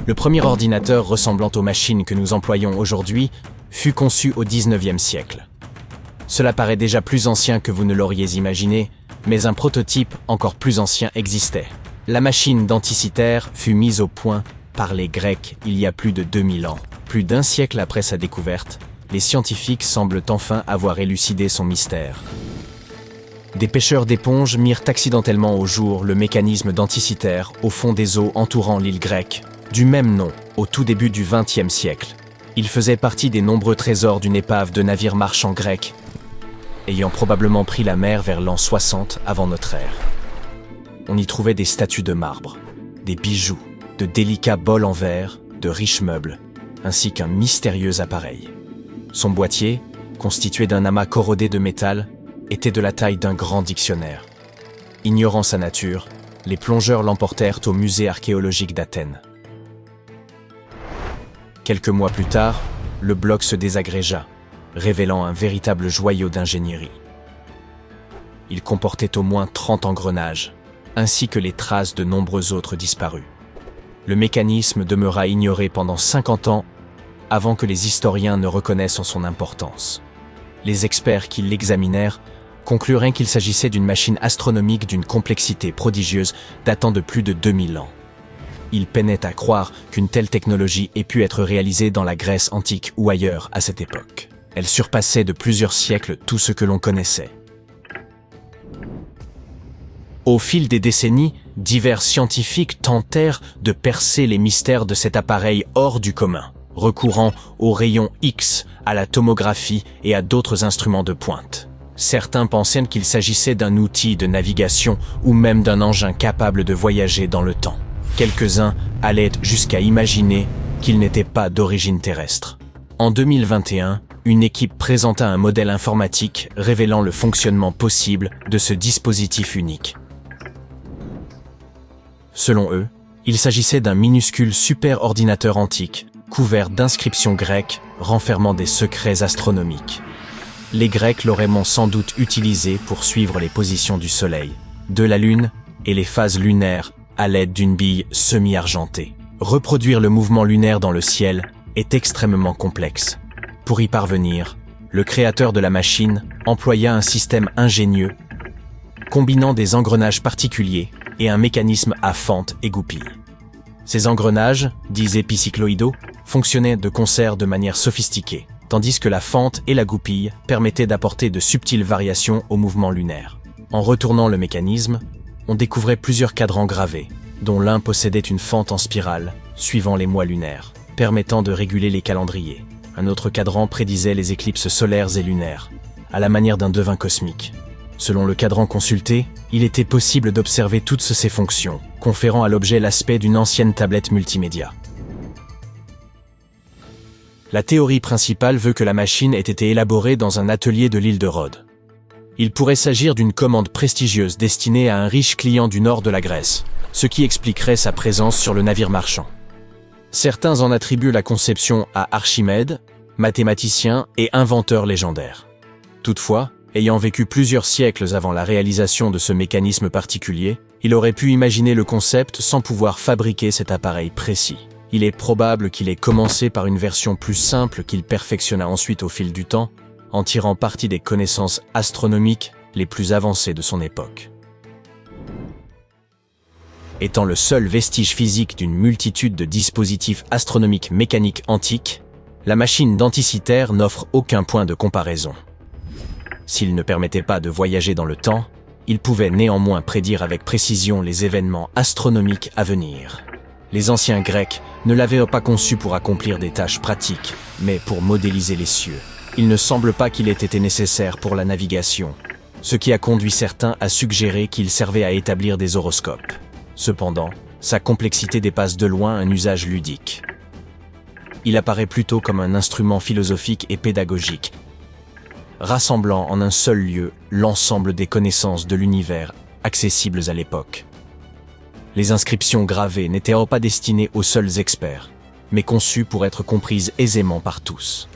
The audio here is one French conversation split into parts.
Le premier ordinateur ressemblant aux machines que nous employons aujourd'hui fut conçu au XIXe siècle. Cela paraît déjà plus ancien que vous ne l'auriez imaginé, mais un prototype encore plus ancien existait. La machine d'Anticythère fut mise au point par les Grecs il y a plus de 2000 ans. Plus d'un siècle après sa découverte, les scientifiques semblent enfin avoir élucidé son mystère. Des pêcheurs d'éponges mirent accidentellement au jour le mécanisme d'Anticythère au fond des eaux entourant l'île grecque, du même nom, au tout début du XXe siècle. Il faisait partie des nombreux trésors d'une épave de navires marchands grecs, ayant probablement pris la mer vers l'an 60 avant notre ère. On y trouvait des statues de marbre, des bijoux, de délicats bols en verre, de riches meubles, ainsi qu'un mystérieux appareil. Son boîtier, constitué d'un amas corrodé de métal, était de la taille d'un grand dictionnaire. Ignorant sa nature, les plongeurs l'emportèrent au musée archéologique d'Athènes. Quelques mois plus tard, le bloc se désagrégea, révélant un véritable joyau d'ingénierie. Il comportait au moins 30 engrenages, ainsi que les traces de nombreux autres disparus. Le mécanisme demeura ignoré pendant 50 ans avant que les historiens ne reconnaissent son importance. Les experts qui l'examinèrent conclurent qu'il s'agissait d'une machine astronomique d'une complexité prodigieuse datant de plus de 2000 ans. Ils peinaient à croire qu'une telle technologie ait pu être réalisée dans la Grèce antique ou ailleurs à cette époque. Elle surpassait de plusieurs siècles tout ce que l'on connaissait. Au fil des décennies, divers scientifiques tentèrent de percer les mystères de cet appareil hors du commun, recourant aux rayons X, à la tomographie et à d'autres instruments de pointe. Certains pensaient qu'il s'agissait d'un outil de navigation ou même d'un engin capable de voyager dans le temps. Quelques-uns allaient jusqu'à imaginer qu'il n'était pas d'origine terrestre. En 2021, une équipe présenta un modèle informatique révélant le fonctionnement possible de ce dispositif unique. Selon eux, il s'agissait d'un minuscule superordinateur antique, couvert d'inscriptions grecques renfermant des secrets astronomiques. Les Grecs l'auraient sans doute utilisé pour suivre les positions du Soleil, de la Lune et les phases lunaires à l'aide d'une bille semi-argentée. Reproduire le mouvement lunaire dans le ciel est extrêmement complexe. Pour y parvenir, le créateur de la machine employa un système ingénieux, combinant des engrenages particuliers et un mécanisme à fente et goupille. Ces engrenages, dits épicycloïdaux, fonctionnaient de concert de manière sophistiquée, tandis que la fente et la goupille permettaient d'apporter de subtiles variations au mouvement lunaire. En retournant le mécanisme, on découvrait plusieurs cadrans gravés, dont l'un possédait une fente en spirale, suivant les mois lunaires, permettant de réguler les calendriers. Un autre cadran prédisait les éclipses solaires et lunaires, à la manière d'un devin cosmique. Selon le cadran consulté, il était possible d'observer toutes ces fonctions, conférant à l'objet l'aspect d'une ancienne tablette multimédia. La théorie principale veut que la machine ait été élaborée dans un atelier de l'île de Rhodes. Il pourrait s'agir d'une commande prestigieuse destinée à un riche client du nord de la Grèce, ce qui expliquerait sa présence sur le navire marchand. Certains en attribuent la conception à Archimède, mathématicien et inventeur légendaire. Toutefois, ayant vécu plusieurs siècles avant la réalisation de ce mécanisme particulier, il aurait pu imaginer le concept sans pouvoir fabriquer cet appareil précis. Il est probable qu'il ait commencé par une version plus simple qu'il perfectionna ensuite au fil du temps, en tirant parti des connaissances astronomiques les plus avancées de son époque. Étant le seul vestige physique d'une multitude de dispositifs astronomiques mécaniques antiques, la machine d'Anticythère n'offre aucun point de comparaison. S'il ne permettait pas de voyager dans le temps, il pouvait néanmoins prédire avec précision les événements astronomiques à venir. Les anciens Grecs ne l'avaient pas conçu pour accomplir des tâches pratiques, mais pour modéliser les cieux. Il ne semble pas qu'il ait été nécessaire pour la navigation, ce qui a conduit certains à suggérer qu'il servait à établir des horoscopes. Cependant, sa complexité dépasse de loin un usage ludique. Il apparaît plutôt comme un instrument philosophique et pédagogique, rassemblant en un seul lieu l'ensemble des connaissances de l'univers accessibles à l'époque. Les inscriptions gravées n'étaient pas destinées aux seuls experts, mais conçues pour être comprises aisément par tous.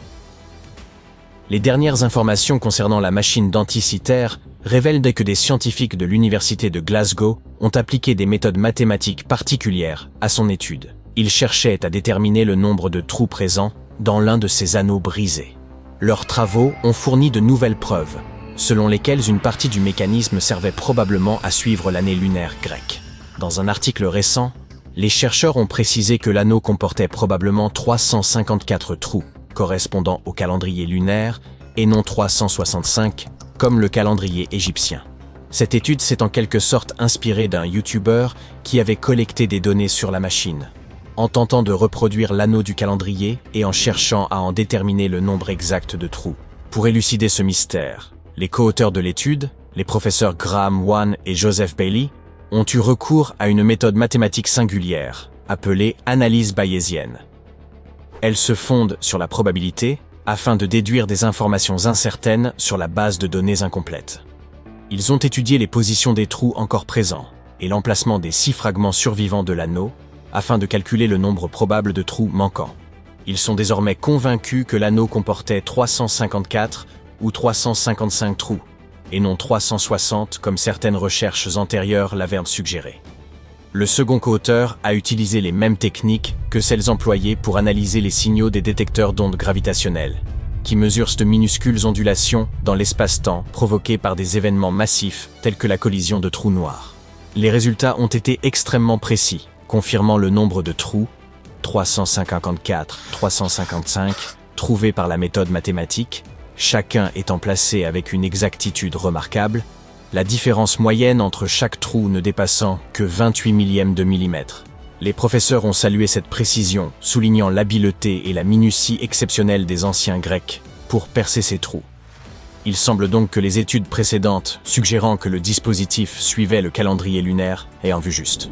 Les dernières informations concernant la machine d'Anticythère révèlent que des scientifiques de l'université de Glasgow ont appliqué des méthodes mathématiques particulières à son étude. Ils cherchaient à déterminer le nombre de trous présents dans l'un de ces anneaux brisés. Leurs travaux ont fourni de nouvelles preuves, selon lesquelles une partie du mécanisme servait probablement à suivre l'année lunaire grecque. Dans un article récent, les chercheurs ont précisé que l'anneau comportait probablement 354 trous, correspondant au calendrier lunaire, et non 365, comme le calendrier égyptien. Cette étude s'est en quelque sorte inspirée d'un YouTuber qui avait collecté des données sur la machine, en tentant de reproduire l'anneau du calendrier et en cherchant à en déterminer le nombre exact de trous. Pour élucider ce mystère, les co-auteurs de l'étude, les professeurs Graham Wan et Joseph Bailey, ont eu recours à une méthode mathématique singulière, appelée analyse bayésienne. Elle se fonde sur la probabilité, afin de déduire des informations incertaines sur la base de données incomplètes. Ils ont étudié les positions des trous encore présents et l'emplacement des 6 fragments survivants de l'anneau afin de calculer le nombre probable de trous manquants. Ils sont désormais convaincus que l'anneau comportait 354 ou 355 trous, et non 360 comme certaines recherches antérieures l'avaient suggéré. Le second co-auteur a utilisé les mêmes techniques que celles employées pour analyser les signaux des détecteurs d'ondes gravitationnelles, qui mesurent de minuscules ondulations dans l'espace-temps provoquées par des événements massifs tels que la collision de trous noirs. Les résultats ont été extrêmement précis, confirmant le nombre de trous, 354, 355, trouvés par la méthode mathématique, chacun étant placé avec une exactitude remarquable, la différence moyenne entre chaque trou ne dépassant que 28 millièmes de millimètre. Les professeurs ont salué cette précision, soulignant l'habileté et la minutie exceptionnelle des anciens Grecs pour percer ces trous. Il semble donc que les études précédentes, suggérant que le dispositif suivait le calendrier lunaire, aient en vue juste.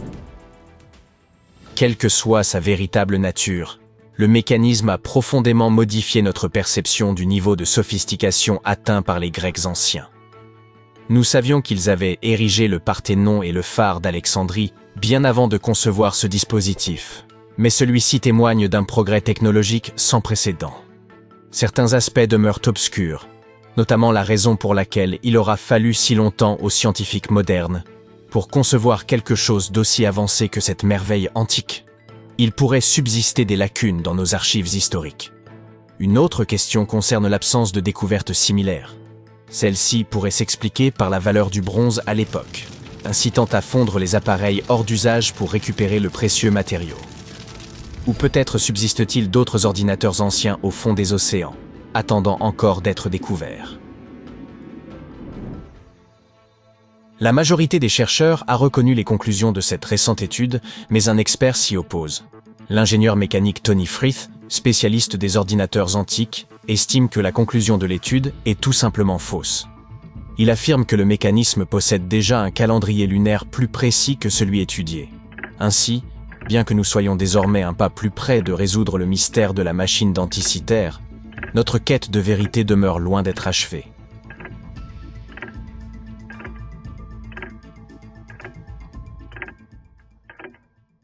Quelle que soit sa véritable nature, le mécanisme a profondément modifié notre perception du niveau de sophistication atteint par les Grecs anciens. Nous savions qu'ils avaient érigé le Parthénon et le phare d'Alexandrie bien avant de concevoir ce dispositif, mais celui-ci témoigne d'un progrès technologique sans précédent. Certains aspects demeurent obscurs, notamment la raison pour laquelle il aura fallu si longtemps aux scientifiques modernes pour concevoir quelque chose d'aussi avancé que cette merveille antique. Il pourrait subsister des lacunes dans nos archives historiques. Une autre question concerne l'absence de découvertes similaires. Celle-ci pourrait s'expliquer par la valeur du bronze à l'époque, incitant à fondre les appareils hors d'usage pour récupérer le précieux matériau. Ou peut-être subsiste-t-il d'autres ordinateurs anciens au fond des océans, attendant encore d'être découverts. La majorité des chercheurs a reconnu les conclusions de cette récente étude, mais un expert s'y oppose. L'ingénieur mécanique Tony Frith, spécialiste des ordinateurs antiques, estime que la conclusion de l'étude est tout simplement fausse. Il affirme que le mécanisme possède déjà un calendrier lunaire plus précis que celui étudié. Ainsi, bien que nous soyons désormais un pas plus près de résoudre le mystère de la machine d'Anticythère, notre quête de vérité demeure loin d'être achevée.